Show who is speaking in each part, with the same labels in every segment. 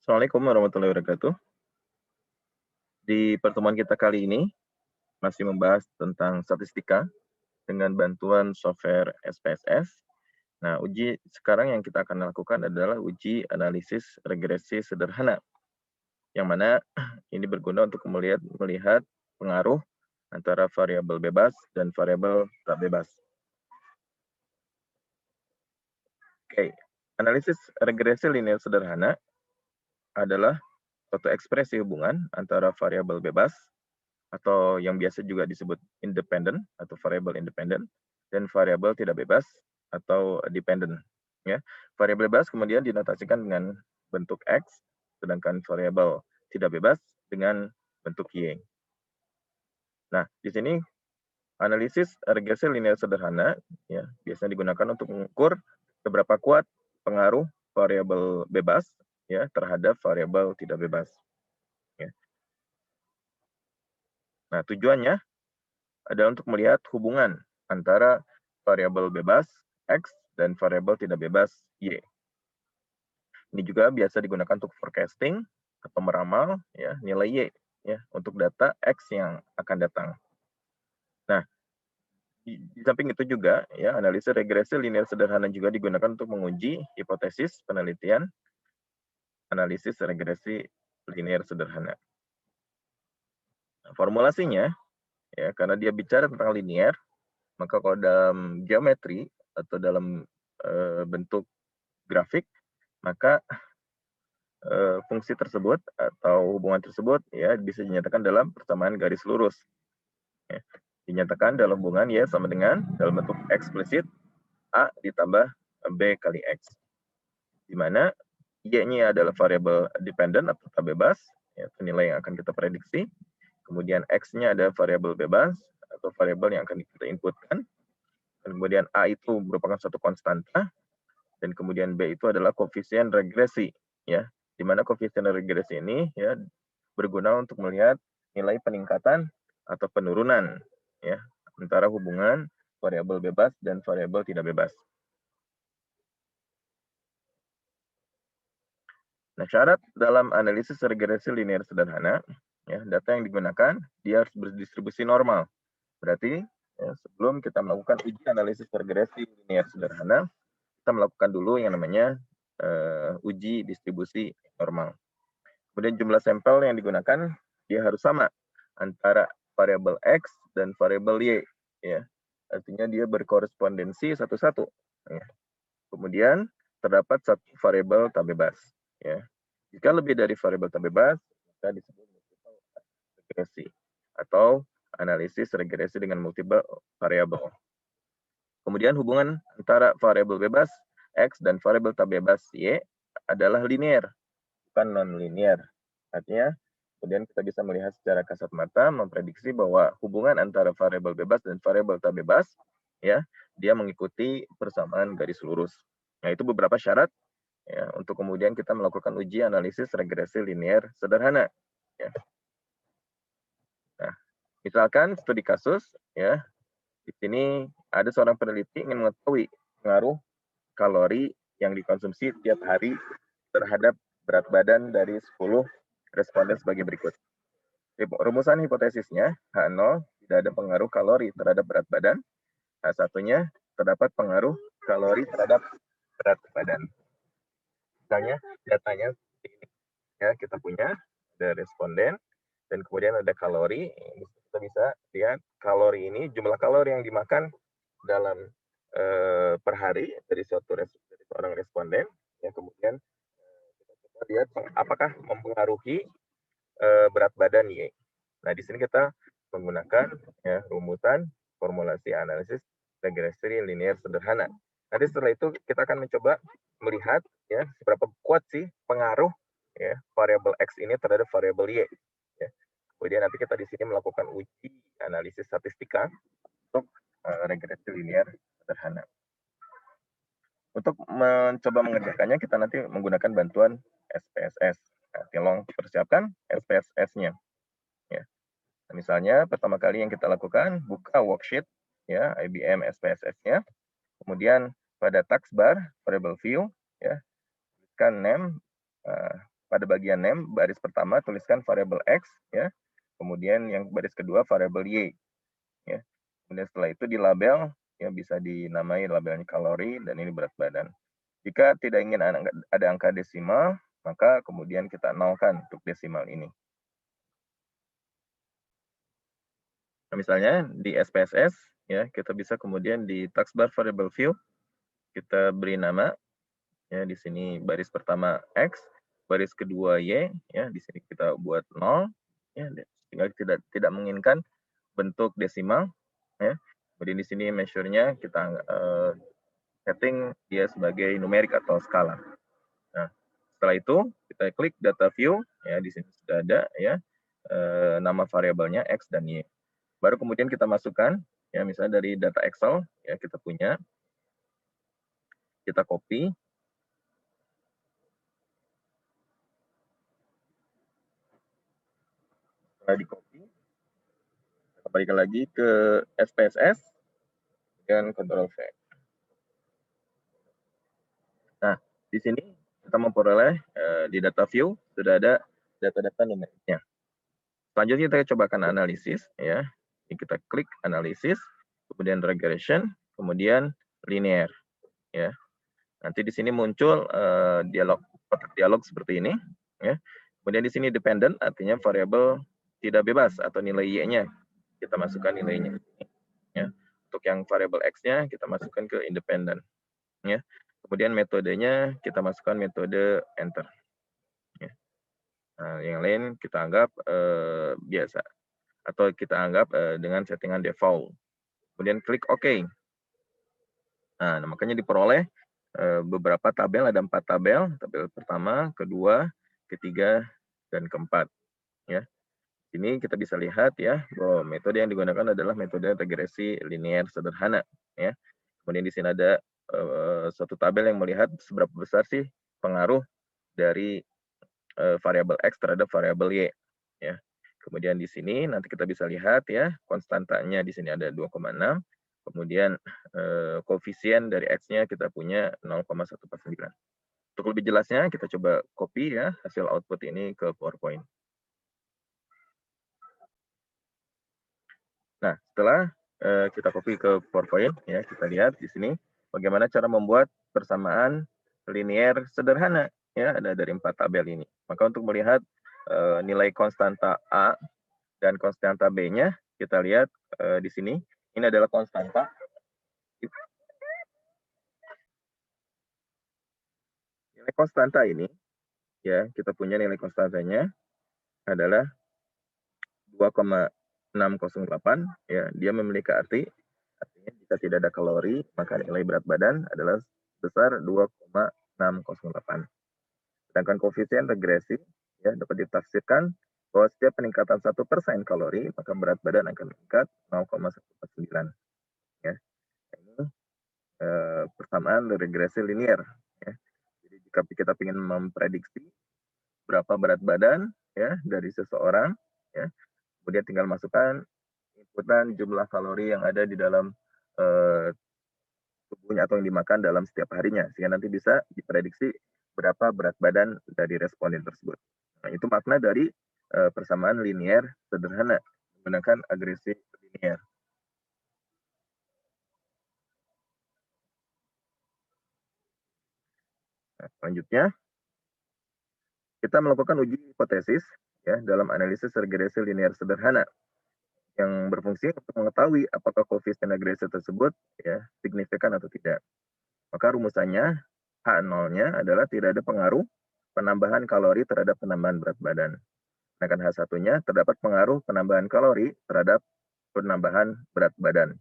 Speaker 1: Assalamualaikum warahmatullahi wabarakatuh. Di pertemuan kita kali ini masih membahas tentang statistika dengan bantuan software SPSS. Nah, uji sekarang yang kita akan lakukan adalah uji analisis regresi sederhana, yang mana ini berguna untuk melihat pengaruh antara variabel bebas dan variabel tak bebas. Oke, analisis regresi linear sederhana adalah suatu ekspresi hubungan antara variabel bebas atau yang biasa juga disebut independen atau variabel independen dan variabel tidak bebas atau dependent. Ya, variabel bebas kemudian dinotasikan dengan bentuk x, sedangkan variabel tidak bebas dengan bentuk y. Nah, di sini analisis regresi linear sederhana ya biasanya digunakan untuk mengukur seberapa kuat pengaruh variabel bebas ya terhadap variabel tidak bebas. Ya. Nah, tujuannya adalah untuk melihat hubungan antara variabel bebas X dan variabel tidak bebas Y. Ini juga biasa digunakan untuk forecasting atau meramal ya nilai Y ya untuk data X yang akan datang. Nah, di samping itu juga ya analisis regresi linear sederhana juga digunakan untuk menguji hipotesis penelitian analisis regresi linear sederhana. Nah, formulasinya ya karena dia bicara tentang linear, maka kalau dalam geometri atau dalam bentuk grafik, maka fungsi tersebut atau hubungan tersebut ya bisa dinyatakan dalam persamaan garis lurus. Ya. Dinyatakan dalam hubungan y sama dengan dalam bentuk eksplisit a ditambah b kali x, di mana y-nya adalah variabel dependent atau tak bebas, ya, nilai yang akan kita prediksi. Kemudian x-nya ada variabel bebas atau variabel yang akan kita inputkan. Kemudian a itu merupakan suatu konstanta, dan kemudian b itu adalah koefisien regresi, ya, di mana koefisien regresi ini ya berguna untuk melihat nilai peningkatan atau penurunan ya antara hubungan variabel bebas dan variabel tidak bebas. Nah, syarat dalam analisis regresi linear sederhana, ya, data yang digunakan dia harus berdistribusi normal. Berarti ya, sebelum kita melakukan uji analisis regresi linear sederhana, kita melakukan dulu yang namanya uji distribusi normal. Kemudian jumlah sampel yang digunakan dia harus sama antara variabel x dan variabel y, ya. Artinya dia berkorespondensi satu-satu. Ya. Kemudian terdapat satu variabel tak bebas. Ya. Jika lebih dari variabel tak bebas, kita disebut multiple regresi atau analisis regresi dengan multiple variabel. Kemudian hubungan antara variabel bebas x dan variabel tak bebas y adalah linear, bukan non-linear. Artinya, kemudian kita bisa melihat secara kasat mata memprediksi bahwa hubungan antara variabel bebas dan variabel tak bebas ya, dia mengikuti persamaan garis lurus. Nah, itu beberapa syarat ya untuk kemudian kita melakukan uji analisis regresi linear sederhana ya. Nah, misalkan studi kasus ya, di sini ada seorang peneliti ingin mengetahui pengaruh kalori yang dikonsumsi tiap hari terhadap berat badan dari 10 responden sebagai berikut. Rumusan hipotesisnya, H0 tidak ada pengaruh kalori terhadap berat badan, H1-nya terdapat pengaruh kalori terhadap berat badan. Misalnya datanya ini ya, kita punya ada responden dan kemudian ada kalori. Kita bisa lihat kalori ini, jumlah kalori yang dimakan dalam per hari dari seorang responden ya, kemudian kita lihat apakah mempengaruhi berat badan Y. Nah, di sini kita menggunakan ya, rumusan formulasi analisis regresi linear sederhana. Nanti setelah itu kita akan mencoba melihat ya seberapa kuat sih pengaruh ya variabel X ini terhadap variabel Y. Ya. Kemudian nanti kita di sini melakukan uji analisis statistika untuk regresi linear sederhana. Untuk mencoba mengerjakannya, kita nanti menggunakan bantuan SPSS. Nah, tolong persiapkan SPSS-nya. Ya. Nah, misalnya, pertama kali yang kita lakukan, buka worksheet, ya, IBM SPSS-nya. Kemudian pada taskbar, variable view, ya, tuliskan name, pada bagian name, baris pertama tuliskan variabel X, ya. Kemudian yang baris kedua variabel Y, ya. Kemudian setelah itu di label, ya bisa dinamai labelnya kalori dan ini berat badan. Jika tidak ingin ada angka desimal, maka kemudian kita nolkan untuk desimal ini. Nah, misalnya di SPSS, ya kita bisa kemudian di taskbar variable view, kita beri nama, ya di sini baris pertama X, baris kedua Y, ya di sini kita buat 0, ya tinggal tidak menginginkan bentuk desimal, ya. Kemudian di sini measure-nya kita setting dia sebagai numerik atau skala. Nah, setelah itu kita klik data view, ya di sini sudah ada ya nama variabelnya X dan Y. Baru kemudian kita masukkan, ya misalnya dari data Excel, ya kita punya, kita copy, setelah di copy, kembalikan lagi ke SPSS dan Ctrl V. Nah, di sini kita memperoleh di data view sudah ada data-data numeriknya. Selanjutnya kita cobakan analisis, ya. Ini kita klik analisis, kemudian regression, kemudian linear, ya. Nanti di sini muncul dialog seperti ini, ya. Kemudian di sini dependent artinya variabel tidak bebas atau nilai y-nya kita masukkan nilainya, ya. Untuk yang variabel x-nya kita masukkan ke independent, ya. Kemudian metodenya kita masukkan metode enter, ya. Nah, yang lain kita anggap biasa atau kita anggap dengan settingan default. Kemudian klik OK. Nah, makanya diperoleh beberapa tabel, ada 4 tabel. Tabel pertama, kedua, ketiga, dan keempat. Ya. Ini kita bisa lihat ya, bahwa metode yang digunakan adalah metode regresi linear sederhana. Ya. Kemudian di sini ada suatu tabel yang melihat seberapa besar sih pengaruh dari variabel X terhadap variabel Y. Ya. Kemudian di sini nanti kita bisa lihat ya, konstantanya di sini ada 2,6. Kemudian koefisien dari X-nya kita punya 0,149. Untuk lebih jelasnya kita coba copy ya hasil output ini ke PowerPoint. Nah, setelah kita copy ke PowerPoint ya, kita lihat di sini bagaimana cara membuat persamaan linear sederhana ya, ada dari 4 tabel ini. Maka untuk melihat nilai konstanta A dan konstanta B-nya, kita lihat di sini. Ini adalah konstanta. Nilai konstanta ini, ya kita punya nilai konstantanya adalah 2,608. Ya, dia memiliki artinya jika tidak ada kalori, maka nilai berat badan adalah sebesar 2,608. Sedangkan koefisien regresi ya dapat ditafsirkan bahwa setiap peningkatan 1% kalori, maka berat badan akan meningkat 0,149. Ya. Ini persamaan regresi linear. Ya. Jadi jika kita ingin memprediksi berapa berat badan ya dari seseorang, ya, kemudian tinggal masukkan inputan jumlah kalori yang ada di dalam tubuhnya atau yang dimakan dalam setiap harinya, sehingga nanti bisa diprediksi berapa berat badan dari responden tersebut. Nah, itu makna dari persamaan linear sederhana menggunakan agresi linear. Nah, selanjutnya kita melakukan uji hipotesis ya dalam analisis regresi linear sederhana yang berfungsi untuk mengetahui apakah koefisien regresi tersebut ya signifikan atau tidak. Maka rumusannya H0-nya adalah tidak ada pengaruh penambahan kalori terhadap penambahan berat badan. Sedangkan H1-nya terdapat pengaruh penambahan kalori terhadap penambahan berat badan.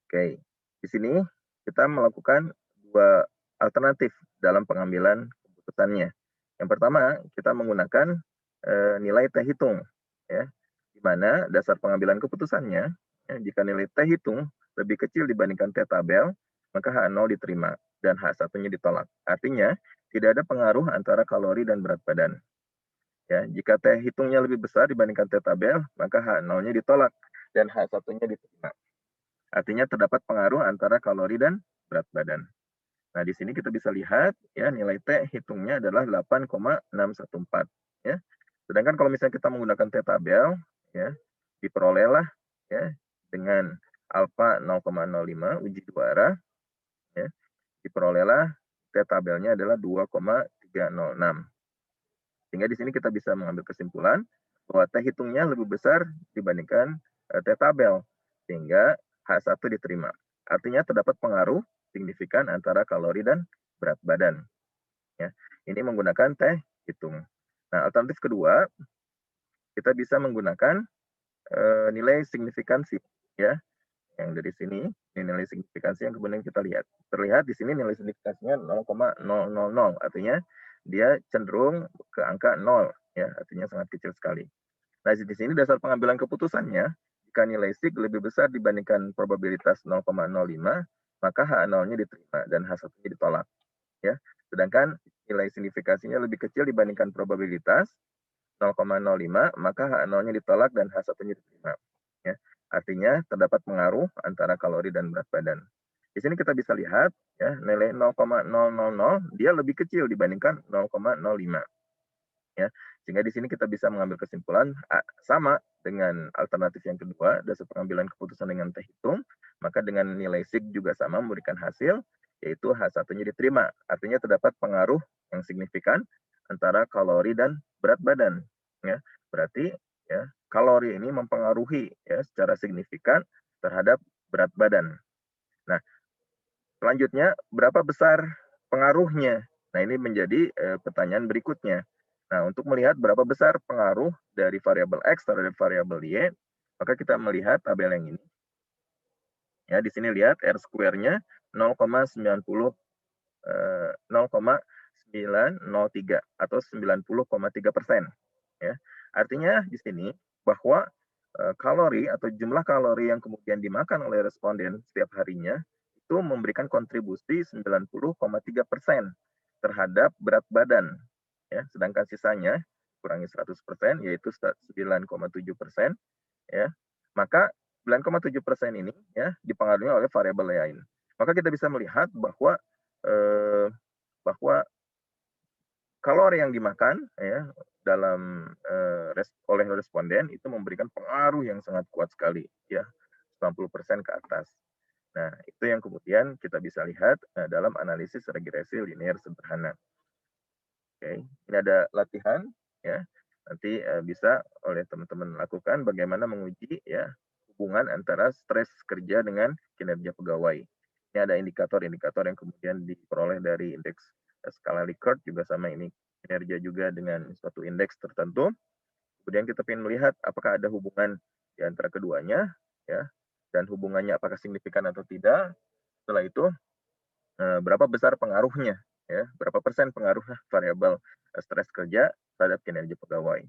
Speaker 1: Oke, di sini kita melakukan 2 alternatif dalam pengambilan keputusannya. Yang pertama, kita menggunakan nilai T hitung, ya, di mana dasar pengambilan keputusannya, ya, jika nilai T hitung lebih kecil dibandingkan T tabel, maka H0 diterima dan H1-nya ditolak. Artinya, tidak ada pengaruh antara kalori dan berat badan. Ya, jika T hitungnya lebih besar dibandingkan T tabel, maka H0-nya ditolak dan H1-nya diterima. Artinya terdapat pengaruh antara kalori dan berat badan. Nah, di sini kita bisa lihat ya nilai T hitungnya adalah 8,614 ya. Sedangkan kalau misalnya kita menggunakan T tabel ya, diperolehlah ya dengan alfa 0,05 uji dua arah ya, diperolehlah T tabelnya adalah 2,306. Sehingga di sini kita bisa mengambil kesimpulan bahwa T hitungnya lebih besar dibandingkan T tabel, sehingga H1 diterima. Artinya terdapat pengaruh signifikan antara kalori dan berat badan. Ya. Ini menggunakan T hitung. Nah, alternatif kedua, kita bisa menggunakan nilai signifikansi. Ya, yang dari sini, ini nilai signifikansi yang kemudian kita lihat. Terlihat di sini nilai signifikansinya 0,000, artinya dia cenderung ke angka 0, ya, artinya sangat kecil sekali. Nah, di sini dasar pengambilan keputusannya, jika nilai sig lebih besar dibandingkan probabilitas 0,05, maka H0-nya diterima dan H1-nya ditolak. Ya. Sedangkan nilai signifikansinya lebih kecil dibandingkan probabilitas 0,05, maka H0-nya ditolak dan H1-nya diterima. Ya. Artinya terdapat pengaruh antara kalori dan berat badan. Di sini kita bisa lihat ya nilai 0,000 dia lebih kecil dibandingkan 0,05. Ya. Sehingga di sini kita bisa mengambil kesimpulan sama dengan alternatif yang kedua, dasar pengambilan keputusan dengan T hitung, maka dengan nilai sig juga sama memberikan hasil, yaitu H1-nya diterima. Artinya terdapat pengaruh yang signifikan antara kalori dan berat badan. Ya. Berarti ya, kalori ini mempengaruhi ya secara signifikan terhadap berat badan. Nah, selanjutnya berapa besar pengaruhnya? Nah, ini menjadi pertanyaan berikutnya. Nah, untuk melihat berapa besar pengaruh dari variabel X terhadap variabel Y, maka kita melihat tabel yang ini. Ya, di sini lihat R square-nya 0,903 atau 90,3%. Ya. Artinya di sini bahwa kalori atau jumlah kalori yang kemudian dimakan oleh responden setiap harinya itu memberikan kontribusi 90,3% terhadap berat badan. Ya, sedangkan sisanya kurangi 100% yaitu 9,7%. Ya, maka 9,7% ini ya dipengaruhi oleh variabel lain. Maka kita bisa melihat bahwa eh, bahwa kalori yang dimakan ya dalam oleh responden itu memberikan pengaruh yang sangat kuat sekali ya 90% ke atas. Nah, itu yang kemudian kita bisa lihat dalam analisis regresi linear sederhana. Oke, ini ada latihan ya. Nanti bisa oleh teman-teman lakukan bagaimana menguji ya hubungan antara stres kerja dengan kinerja pegawai. Ini ada indikator-indikator yang kemudian diperoleh dari indeks skala Likert juga sama ini kinerja juga dengan suatu indeks tertentu. Kemudian kita ingin melihat apakah ada hubungan di antara keduanya ya dan hubungannya apakah signifikan atau tidak. Setelah itu berapa besar pengaruhnya ya, berapa persen pengaruh variabel stres kerja terhadap kinerja pegawai.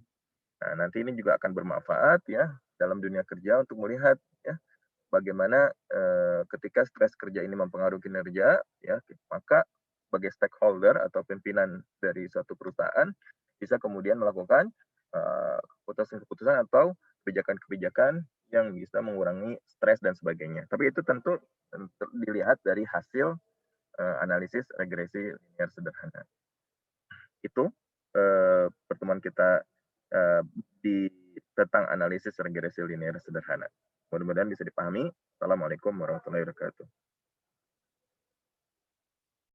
Speaker 1: Nah, nanti ini juga akan bermanfaat ya dalam dunia kerja untuk melihat ya bagaimana ketika stres kerja ini mempengaruhi kinerja ya, maka sebagai stakeholder atau pimpinan dari suatu perusahaan bisa kemudian melakukan keputusan-keputusan atau kebijakan-kebijakan yang bisa mengurangi stres dan sebagainya. Tapi itu tentu dilihat dari hasil analisis regresi linear sederhana. Itu pertemuan kita di tentang analisis regresi linear sederhana. Mudah-mudahan bisa dipahami. Assalamualaikum warahmatullahi wabarakatuh.